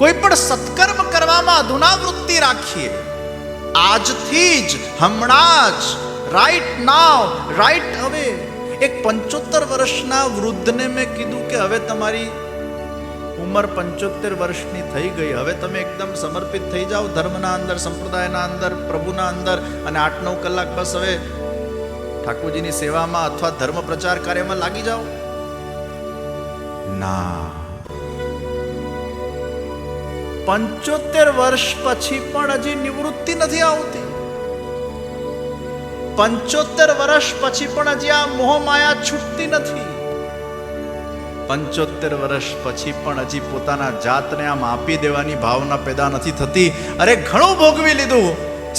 કોઈ પણ સત્કર્મ કરવામાં અધુનાવૃત્તિ રાખીએ. આજથી જ, હમણાં જ, રાઈટ નાવ, રાઈટ હવે. એક 75 વર્ષના વૃદ્ધને મેં કીધું કે હવે તમારી ઉંમર 75 વર્ષની થઈ ગઈ, હવે તમે એકદમ સમર્પિત થઈ જાઓ ધર્મના અંદર, સંપ્રદાયના અંદર, પ્રભુના અંદર, અને 8-9 કલાક બસ હવે ઠાકોરજીની સેવામાં અથવા ધર્મ પ્રચાર કાર્યમાં લાગી જાઓ. ના, 75 વર્ષ પછી પણ હજી નિવૃત્તિ નથી આવતી. 75 વર્ષ પછી પણ હજી આ મોહ માયા છૂટતી નથી. 75 વર્ષ પછી પણ હજી પોતાના જાતને આમ આપી દેવાની ભાવના પેદા નથી થતી. અરે ઘણું ભોગવી લીધું,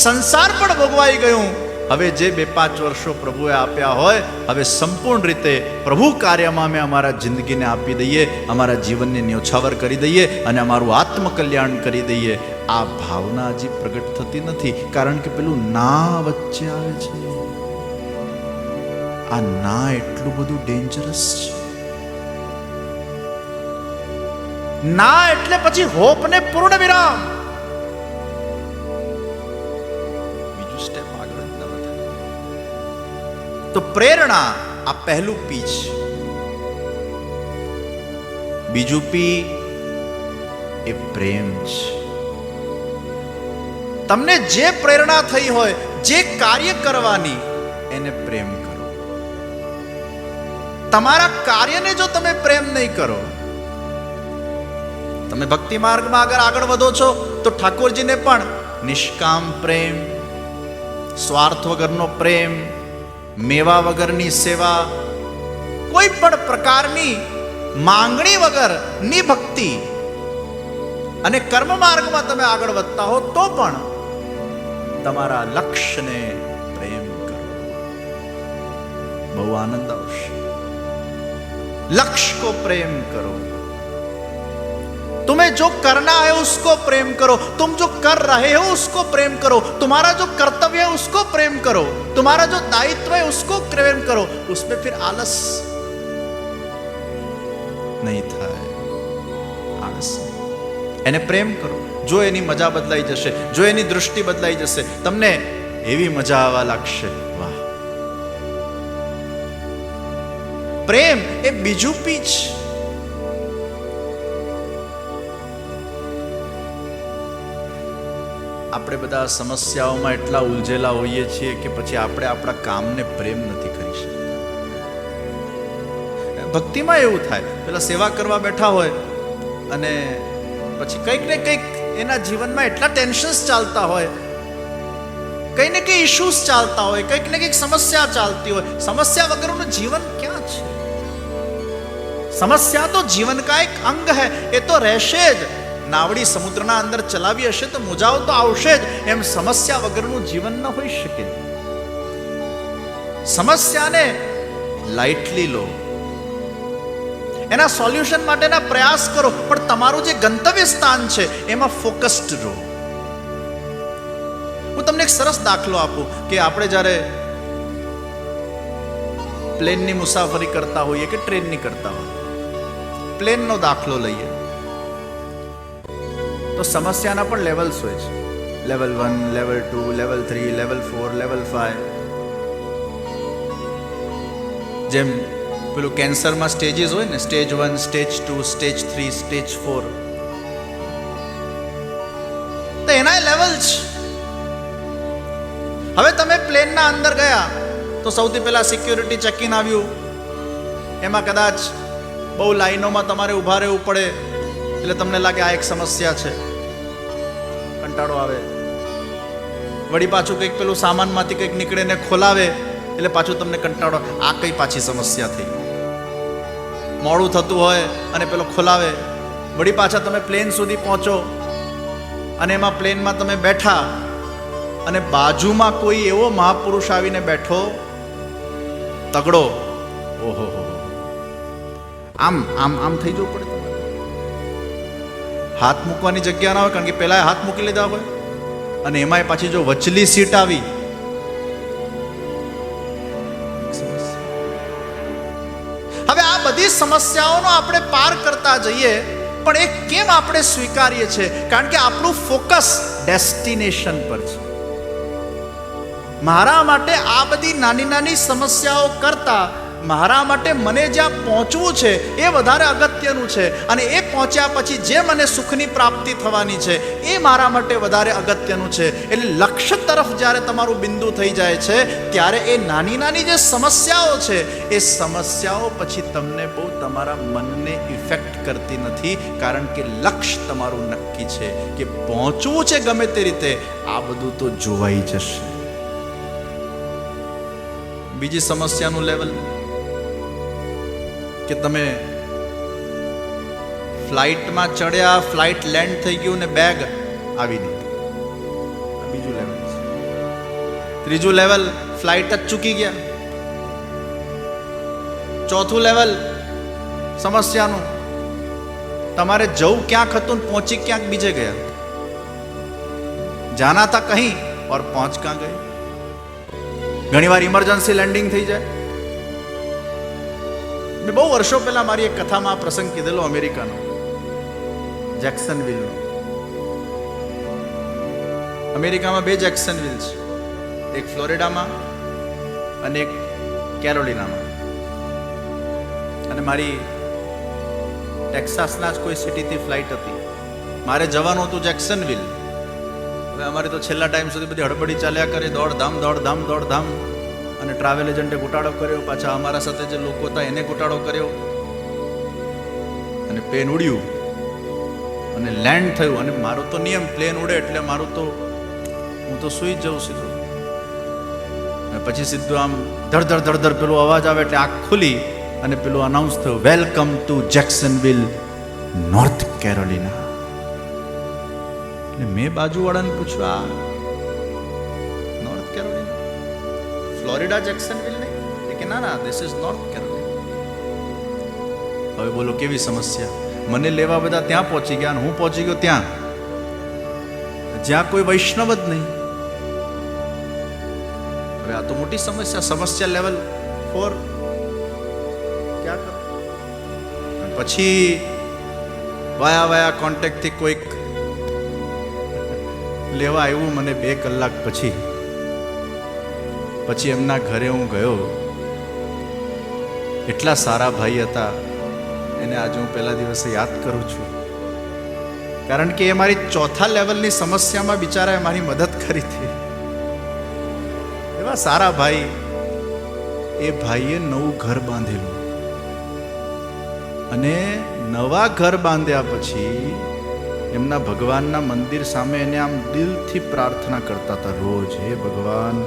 સંસાર પણ ભોગવાઈ ગયું. હવે જે 2-5 વર્ષો પ્રભુએ આપ્યા હોય, હવે સંપૂર્ણ રીતે પ્રભુ કાર્યમાં અમે અમારા જિંદગીને આપી દઈએ, અમારા જીવનને ન્યોછાવર કરી દઈએ અને અમારું આત્મકલ્યાણ કરી દઈએ. આ ભાવના હજી પ્રગટ થતી નથી, કારણ કે પેલું ના વચ્ચે આવે છે. આ ના એટલું બધું ડેન્જરસ છે. ના એટલે પછી હોપ ને પૂર્ણ વિરામ. બીજું સ્ટેપ આગળ જ ન વધે. તો પ્રેરણા આ પહેલું પી છે. બીજું પી એ પ્રેમ છે. તમને જે પ્રેરણા થઈ હોય, જે કાર્ય કરવાની, એને પ્રેમ કરો. તમારા કાર્યને જો તમે પ્રેમ નહીં કરો, તમે ભક્તિ માર્ગમાં આગળ વધો છો તો ઠાકોરજીને પણ નિષ્કામ પ્રેમ, સ્વાર્થ વગરનો પ્રેમ, મેવા વગરની સેવા, કોઈ પણ પ્રકારની માંગણી વગરની ભક્તિ, અને કર્મ માર્ગમાં તમે આગળ વધતા હો તો પણ તમારા લક્ષ્યને પ્રેમ કરો. બહુ આનંદ આવશે. लक्ष्य को प्रेम करो. तुम्हें जो करना है उसको प्रेम करो. तुम जो कर रहे हो उसको प्रेम करो. तुम्हारा जो कर्तव्य है उसको प्रेम करो. तुम्हारा जो दायित्व है उसको प्रेम करो. उसमें फिर आलस नहीं થાય. આળસ એને પ્રેમ કરો. જો એની મજા બદલાઈ જશે, જો એની દૃષ્ટિ બદલાઈ જશે, તમને એવી મજા આવવા લાગશે. વાહ! પ્રેમ એ બીજું પીચ. આપણે બધા સમસ્યાઓમાં એટલા ઉલઝેલા હોઈએ છીએ કે પછી આપણે આપણા કામને પ્રેમ નથી કરી શકતા. ભક્તિમાં એવું થાય, પેલા સેવા કરવા બેઠા હોય અને પછી કંઈક ને કંઈક એના જીવનમાં એટલા ટેન્શન્સ ચાલતા હોય, કંઈ ને કંઈ ઇશ્યુઝ ચાલતા હોય, કંઈક ને કંઈક સમસ્યા ચાલતી હોય. સમસ્યા વગરનું જીવન ક્યાં છે? સમસ્યા તો જીવન કા એક અંગ હૈ, એ તો રહેશે જ. નાવડી સમુદ્રના અંદર ચલાવી હશે તો મોજાઓ તો આવશે જ. એમ સમસ્યા વગરનું જીવન ન હોઈ શકે. સમસ્યાને લાઇટલી લો, એના સોલ્યુશન માટેના પ્રયાસ કરો, પણ તમારું જે ગંતવ્ય સ્થાન છે એમાં ફોકસ્ડ રહો. હું તમને એક સરસ દાખલો આપું કે આપણે જ્યારે પ્લેનની મુસાફરી કરતા હોઈએ કે ટ્રેનની કરતા હોઈએ, પ્લેનનો દાખલો લઈએ તો સમસ્યાના પણ લેવલ્સ હોય છે. Level 1, level 2, level 3, level 4, level 5. જેમ પેલું કેન્સરમાં સ્ટેજીસ હોય ને, સ્ટેજ 1, સ્ટેજ 2, સ્ટેજ 3, સ્ટેજ 4, તો એના લેવલ છે. હવે તમે પ્લેનના અંદર ગયા તો સૌથી પહેલા સિક્યોરિટી ચેકિંગ આવ્યું. એમાં કદાચ બહુ લાઈનોમાં તમારે ઊભા રહેવું પડે, એટલે તમને લાગે આ એક સમસ્યા છે, કંટાળો આવે. વળી પાછું કંઈક પેલું સામાનમાંથી કંઈક નીકળે ને ખોલાવે એટલે પાછું તમને કંટાળો, આ કઈ પાછી સમસ્યા થઈ. મોડું થતું હોય અને પેલો ખોલાવે. વળી પાછા તમે પ્લેન સુધી પહોંચો અને એમાં પ્લેનમાં તમે બેઠા અને બાજુમાં કોઈ એવો મહાપુરુષ આવીને બેઠો, તગડો, ઓહો, આમ આમ આમ થઈ જવું પડે. હાથ મૂકવાની જગ્યા ના હોય, કારણ કે પહેલા હાથ મૂકી લીધા હોય, અને એમાંય પાછી જો વચલી સીટ આવી, હવે આ બધી સમસ્યાઓનો આપણે પાર કરતા જઈએ પણ એ કેમ આપણે સ્વીકારીએ છીએ? કારણ કે આપણું ફોકસ ડેસ્ટિનેશન પર છે. મારા માટે આ બધી નાની નાની સમસ્યાઓ કરતા મારા માટે મને જ્યાં પહોંચવું છે એ વધારે અગત્યનું છે, અને એ પહોંચ્યા પછી જે મને સુખની પ્રાપ્તિ થવાની છે એ મારા માટે વધારે અગત્યનું છે. એટલે લક્ષ્ય તરફ જ્યારે તમારું બિંદુ થઈ જાય છે ત્યારે એ નાની નાની જે સમસ્યાઓ છે એ સમસ્યાઓ પછી તમને બહુ તમારા મનને ઇફેક્ટ કરતી નથી, કારણ કે લક્ષ્ય તમારું નક્કી છે કે પહોંચવું છે ગમે તે રીતે. આ બધું તો જોવાઈ જશે. બીજી સમસ્યાનું લેવલ કે તમે ફ્લાઇટમાં ચડ્યા, ફ્લાઇટ લેન્ડ થઈ ગયું ને બેગ આવી નહીં. બીજું લેવલ છે. ત્રીજું લેવલ, ફ્લાઇટ જ ચૂકી ગયા. ચોથું લેવલ સમસ્યાનું, તમારે જવું ક્યાંક હતું ને પહોંચી ક્યાંક બીજે ગયા. જાના था कहीं और पहुंच कहां गए. ઘણીવાર ઇમરજન્સી લેન્ડિંગ થઈ જાય. મેં બહુ વર્ષો પહેલા મારી એક કથામાં આ પ્રસંગ કીધેલો, અમેરિકાનો, જેક્સનવિલનો. અમેરિકામાં 2 જેક્સનવિલ છે, એક ફ્લોરિડામાં અને એક કેરોલિનામાં. અને મારી ટેક્સાસના જ કોઈ સિટીથી ફ્લાઇટ હતી. મારે જવાનું હતું જેક્સનવિલ. હવે અમારે તો છેલ્લા ટાઈમ સુધી બધી હડબડી ચાલ્યા કરે, દોડધામ. અને ટ્રાવેલ એજન્ટે ઘોટાળો કર્યો, પાછા અમારા સાથે જે લોકો હતા એને ઘોટાળો કર્યો, અને પ્લેન ઉડ્યું અને લેન્ડ થયું. અને મારું તો નિયમ, પ્લેન ઉડે એટલે મારું તો હું તો સૂઈ જ જાઉં સીધું. અને પછી સીધું આમ ધડ પેલો અવાજ આવે એટલે આંખ ખુલી અને પેલું અનાઉન્સ થયું, વેલકમ ટુ જેક્સનવિલ, નોર્થ કેરોલિના. એટલે મેં બાજુવાળાને પૂછ્યું, આ નોર્થ કેરોલિના, ફ્લોરિડા જેક્સનવિલ નહીં? કે ના, ધીસ ઇઝ નોર્થ કેરોલિના. હવે બોલો કેવી સમસ્યા. મને લેવા બધા ત્યાં પહોંચી ગયા અને હું પહોંચી ગયો ત્યાં જ્યાં કોઈ વૈષ્ણવ જ નહીં. હવે આ તો મોટી સમસ્યા. સમસ્યા લેવલ 4. ક્યાં કરો? પછી વાયા કોન્ટેક્ટથી કોઈક લેવા આવ્યું મને 2 કલાક પછી એમના ઘરે હું ગયો. એટલા સારા ભાઈ હતા, એને આજે હું પહેલા દિવસે યાદ કરું છું, કારણ કે એ મારી 4થા લેવલની સમસ્યામાં બિચારાએ મારી મદદ કરી હતી. એવા સારા ભાઈ. એ ભાઈએ નવું ઘર બાંધેલું, અને નવા ઘર બાંધ્યા પછી એમના ભગવાનના મંદિર સામે એને આમ દિલથી પ્રાર્થના કરતા હતા રોજ, હે ભગવાન,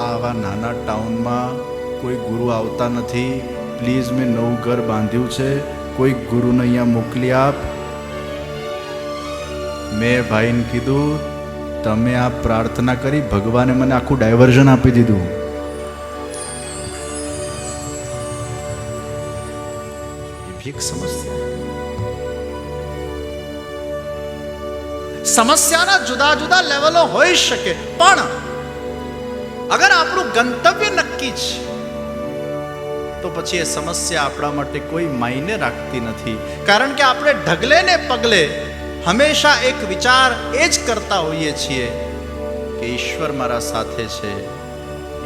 આવા નાના ટાઉનમાં કોઈ ગુરુ આવતા નથી, પ્લીઝ મેં નવું ઘર બાંધ્યું છે, કોઈ ગુરુને અહીંયા મોકલી આપ. મેં ભાઈને કીધું, તમે આ પ્રાર્થના કરી, ભગવાને મને આખું ડાયવર્ઝન આપી દીધું. એ ભી એક સમસ્યાના જુદા જુદા લેવલો હોઈ શકે, પણ અગર આપણું ગંતવ્ય નક્કી છે તો પછી એ સમસ્યા આપણા માટે કોઈ માયને રાખતી નથી. કારણ કે આપણે ઢગલે ને પગલે હંમેશા એક વિચાર એ જ કરતા હોઈએ છીએ કે ઈશ્વર મારા સાથે છે,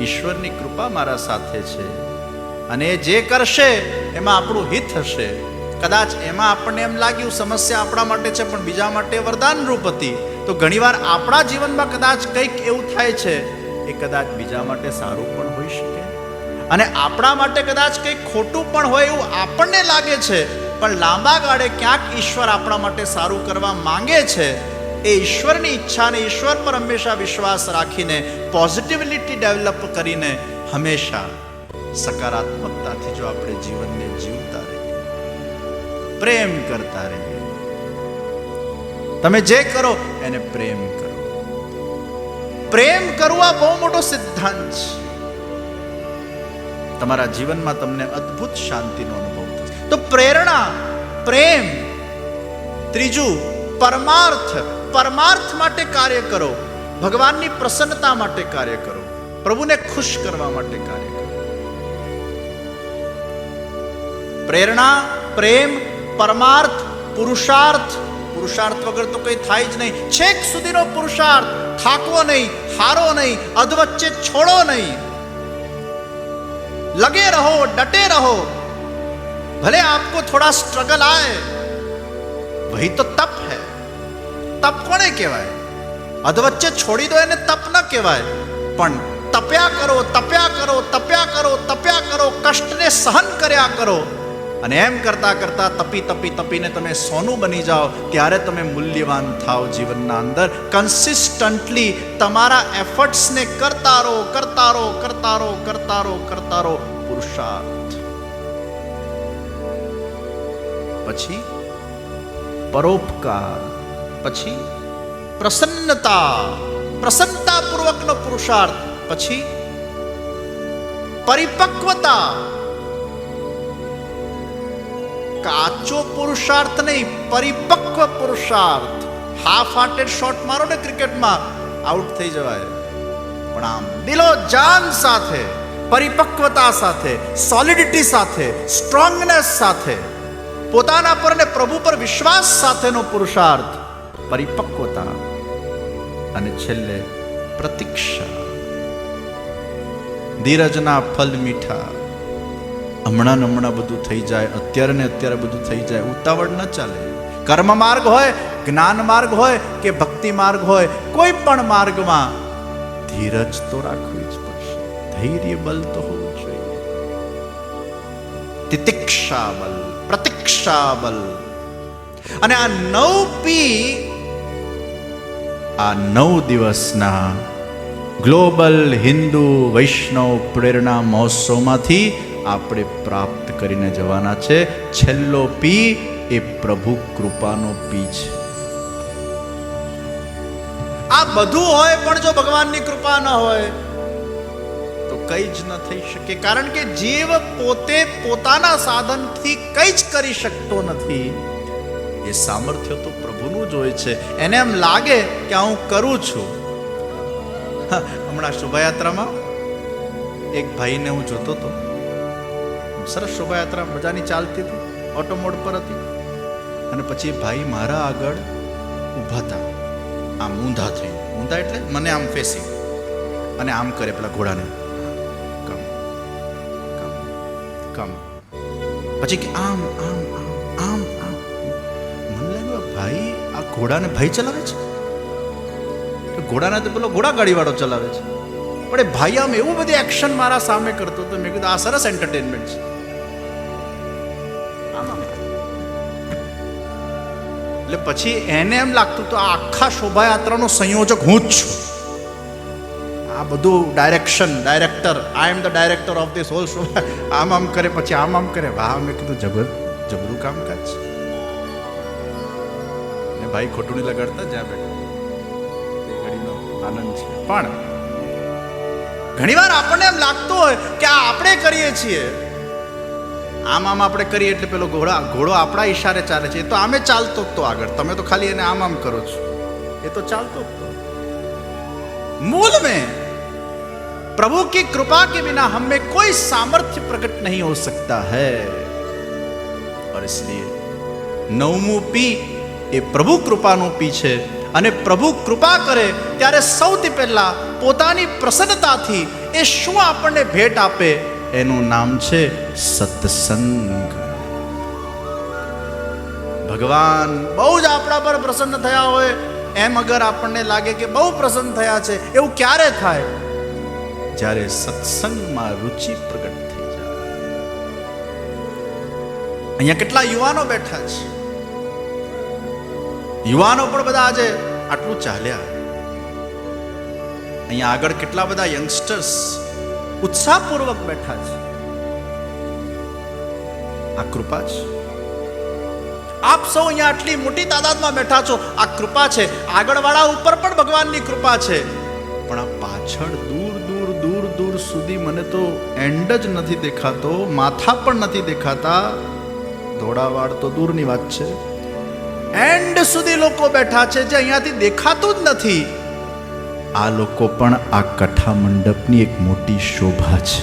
ઈશ્વરની કૃપા મારા સાથે છે, અને એ જે કરશે એમાં આપણું હિત હશે. કદાચ એમાં આપણને એમ લાગ્યું સમસ્યા આપણા માટે છે પણ બીજા માટે વરદાન રૂપ હતી, તો ઘણીવાર આપણા જીવનમાં કદાચ કંઈક એવું થાય છે એ કદાચ બીજા માટે સારું પણ હોઈ શકે, અને આપણા માટે કદાચ કંઈક ખોટું પણ હોય એવું આપણને લાગે છે, પણ લાંબા ગાળે ક્યાંક ઈશ્વર આપણા માટે સારું કરવા માંગે છે. એ ઈશ્વરની ઈચ્છાને ઈશ્વર પર હંમેશા વિશ્વાસ રાખીને, પોઝિટિવિટી ડેવલપ કરીને, હંમેશા સકારાત્મકતાથી જો આપણે જીવનને જીવતા રહીએ, પ્રેમ કરતા રહીએ, તમે જે કરો એને પ્રેમ કરો. પ્રેમ કરવો બહુ મોટો સિદ્ધાંત છે. તમારા જીવનમાં તમને અદ્ભુત શાંતિનો અનુભવ થશે. તો પ્રેરણા, પ્રેમ. ત્રીજું પરમાર્થ. પરમાર્થ માટે કાર્ય કરો, ભગવાનની પ્રસન્નતા માટે કાર્ય કરો, પ્રભુને ખુશ કરવા માટે કાર્ય કરો. પ્રેરણા, પ્રેમ, પરમાર્થ, પુરુષાર્થ વગર તો કંઈ થાય જ નહીં. છેક સુધીનો પુરુષાર્થ, થાકવો નહીં, હારો નહીં, અધવચ્ચે છોડો નહીં, लगे रहो, डटे रहो, भले आपको थोड़ा स्ट्रगल आए, वही तो तप है. तप कोने कहेवाय? अधवच्चे छोड़ी दो એને તપ ન કહેવાય, પણ તપ્યા કરો, તપ્યા કરો, તપ્યા કરો, તપ્યા કરો, કષ્ટને સહન કર્યા કરો, અને એમ કરતા કરતા તપી તપી તપીને તમે સોનું બની જાઓ, ત્યારે તમે મૂલ્યવાન થાઓ જીવનના અંદર. કન્સિસ્ટન્ટલી તમારા એફર્ટ્સને કરતા રહો, કરતા રહો, કરતા રહો, કરતા રહો, કરતા રહો. પુરુષાર્થ, પછી પરોપકાર, પછી પ્રસન્નતા પૂર્વકનો પુરુષાર્થ, પછી પરિપક્વતા. કાચો પુરુષાર્થ નહીં, પરિપક્વ પુરુષાર્થ. હાફ હાર્ટેડ શોટ મારો ને ક્રિકેટમાં, આઉટ થઈ જવાય, પણ આમ દિલો જાન સાથે, પરિપક્વતા સાથે, સોલિડિટી સાથે, સ્ટ્રોંગનેસ સાથે, પોતાના પર ને પ્રભુ પર વિશ્વાસ સાથેનો પુરુષાર્થ, પરિપક્વતા. અને છેલ્લે પ્રતીક્ષા. ધીરજના ફલ મીઠા. હમણાં બધું થઈ જાય, અત્યારે ને અત્યારે બધું થઈ જાય, ઉતાવળ ન ચાલે. કર્મ માર્ગ હોય, જ્ઞાન માર્ગ હોય કે ભક્તિ માર્ગ હોય, કોઈ પણ માર્ગમાં ધીરજ તો રાખવી જ પડશે. ધૈર્ય બલ તો હોવું જોઈએ. તિતિક્ષા બલ, પ્રતીક્ષા બલ. અને આ 9P, આ 9 દિવસના ગ્લોબલ હિન્દુ વૈષ્ણવ પ્રેરણા મહોત્સવમાંથી આપણે પ્રાપ્ત કરીને જવાના છે. છેલ્લો પી એ પ્રભુ કૃપાનો પી છે. આ બધું હોય પણ જો ભગવાનની કૃપા ન હોય તો કઈ જ ન થઈ શકે. કારણ કે જીવ પોતે પોતાના સાધનથી કઈ જ કરી શકતો નથી. એ સામર્થ્ય તો પ્રભુનું જ હોય છે. એને એમ લાગે કે હું કરું છું. હમણાં શોભાયાત્રામાં એક ભાઈને હું જોતો હતો. સરસ શોભાયાત્રા મજાની ચાલતી હતી, ઓટોમોડ પર હતી. અને પછી ભાઈ મારા આગળ ઊભા હતા, આમ ઊંધા થઈ. ઊંધા એટલે મને આમ ફેસી અને આમ કરે પેલા ઘોડાને, કમ કમ કમ. પછી કે આમ આમ આમ આમ આમ. મને લાગ્યું ભાઈ આ ઘોડાને ભાઈ ચલાવે છે. ઘોડાને તો પેલો ઘોડા ગાડીવાળો ચલાવે છે, પણ એ ભાઈ આમ એવું બધી એક્શન મારા સામે કરતો હતો. મેં કીધું આ સરસ એન્ટરટેનમેન્ટ છે. એટલે પછી એને એમ લાગતું તો આ આખા શોભાયાત્રાનો સંયોજક હું જ છું. આ બધું director, I am the director of this whole શોભા. આમ કરે, પછી આમ કરે. વાહ, મેં કીધું જબરું કામકાજ છે. ને ભાઈ ખોટું નહીં લગાડતા, જ્યાં બેઠો ઘડીનો આનંદ છે. પણ ઘણીવાર આપણને એમ લાગતું હોય કે આ આપણે કરીએ છીએ, આમ આપણે કરીએ એટલે પેલો ઘોડો આપણા ઈશારે ચાલે છે. એ તો આમે ચાલતો જ તો આગળ, તમે તો ખાલી એને આમ કરો છો. એ તો ચાલતો જ તો. मूल में प्रभु की कृपा के बिना हम में कोई सामर्थ्य प्रकट नहीं हो सकता है. और इसलिए 9मुं पी એ પ્રભુ કૃપાનું પી છે. અને પ્રભુ કૃપા કરે ત્યારે સૌથી પહેલા પોતાની પ્રસન્નતાથી એ શું આપણને ભેટ આપે, એનું નામ છે સત્સંગ. ભગવાન બહુ જ આપણા પર પ્રસન્ન થયા હોય એમ અગર આપણને લાગે કે બહુ પ્રસન્ન થયા છે, એવું ક્યારે થાય? જ્યારે સત્સંગમાં રુચિ પ્રગટ થઈ જાય. અહીંયા કેટલા યુવાનો બેઠા છે. યુવાનો પણ બધા આજે આટલું ચાલ્યા. અહીંયા આગળ કેટલા બધા યંગસ્ટર્સ ઉત્સાહપૂર્વક બેઠા છે. આ કૃપા છે. આપ સૌ અહીંયા આટલી મોટી તાદાદમાં બેઠા છો, આ કૃપા છે. આગળવાળા ઉપર પણ ભગવાનની કૃપા છે, પણ આ પાછળ દૂર દૂર દૂર દૂર સુધી મને તો એન્ડ જ નથી દેખાતો, માથા પણ નથી દેખાતા. ધોળાવાડ તો દૂરની વાત છે, એન્ડ સુધી લોકો બેઠા છે જે અહીંયાથી દેખાતું જ નથી. આ લોકો પણ આ કથા મંડપની એક મોટી શોભા છે.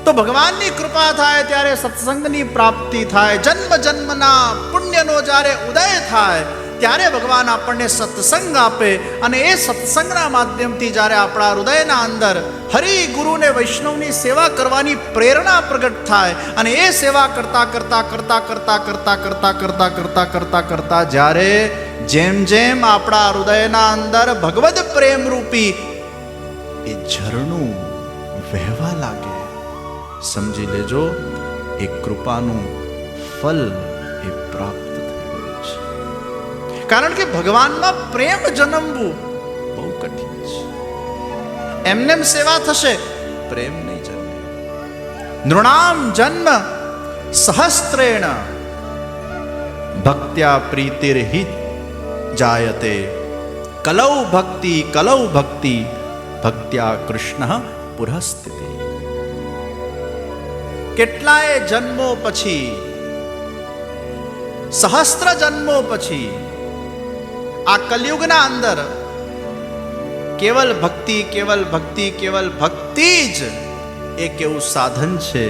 તો ભગવાનની કૃપા થાય ત્યારે સત્સંગની પ્રાપ્તિ થાય. જન્મ જન્મના પુણ્યનો જ્યારે ઉદય થાય ત્યારે ભગવાન આપણને સત્સંગ આપે અને એ સત્સંગના માધ્યમથી જ્યારે આપણા હૃદયના અંદર હરિ ગુરુ ને વૈષ્ણવની સેવા કરવાની પ્રેરણા પ્રગટ થાય અને એ સેવા કરતા કરતા કરતા કરતા કરતા કરતા કરતા કરતા કરતા કરતા જ્યારે જેમ જેમ આપણા હૃદયના અંદર ભગવદ પ્રેમ રૂપી એ ઝરણું વહેવા લાગે, સમજી લેજો એ કૃપાનું ફલ એ પ્રાપ્ત થઈ ગયું છે. કારણ કે ભગવાનમાં પ્રેમ જન્મવું બહુ કઠિન છે. એમનેમ સેવા થશે, પ્રેમ નહીં જન્મે. નૃણામ જન્મ સહસ્ત્રેણ ભક્ત્યા પ્રીતિર્હિ જાયતે કલૌ ભક્તિ ભક્ત્યા કૃષ્ણ પુરઃસ્થિતિ. કેટલાય જન્મો પછી, સહસ્ત્ર જન્મો પછી આ કલયુગના અંદર કેવલ ભક્તિ જ એક એવું સાધન છે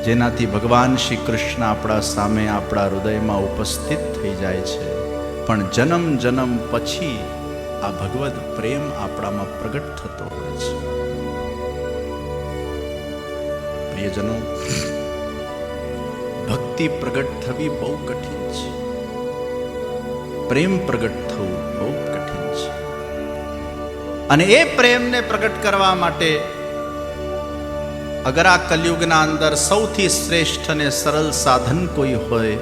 જેનાથી ભગવાન શ્રી કૃષ્ણ આપણા સામે આપણા હૃદયમાં ઉપસ્થિત થઈ જાય છે. પણ જન્મ જન્મ પછી આ ભગવદ પ્રેમ આપણામાં પ્રગટ થતો હોય છે. પ્રિયજનો, ભક્તિ પ્રગટ થવી બહુ કઠિન છે, પ્રેમ પ્રગટ થવું બહુ કઠિન છે. અને એ પ્રેમને પ્રગટ કરવા માટે અગર આ કલયુગના અંદર સૌથી શ્રેષ્ઠ અને સરળ સાધન કોઈ હોય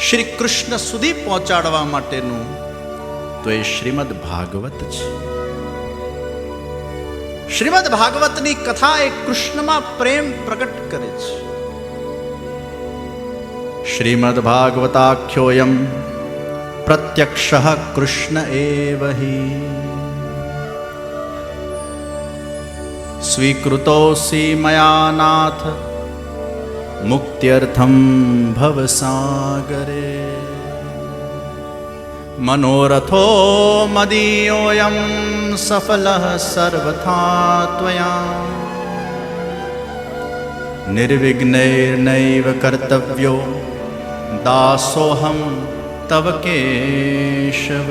શ્રી કૃષ્ણ સુધી પહોંચાડવા માટેનું, તો એ શ્રીમદ ભાગવત છે. શ્રીમદ ભાગવતની કથા એ કૃષ્ણમાં પ્રેમ પ્રગટ કરે છે. શ્રીમદ ભાગવતાખ્યોયમ પ્રત્યક્ષઃ કૃષ્ણ એવ હિ સ્વીકૃતોસી મયા નાથ મુક્ત્યર્થમ ભવસાગરે મનોરથો મદીયોયમ સફલઃ સર્વથા ત્વયા નિર્વિઘ્નૈર્નૈવ કર્તવ્યો દાસોહમ તવ કેશવ.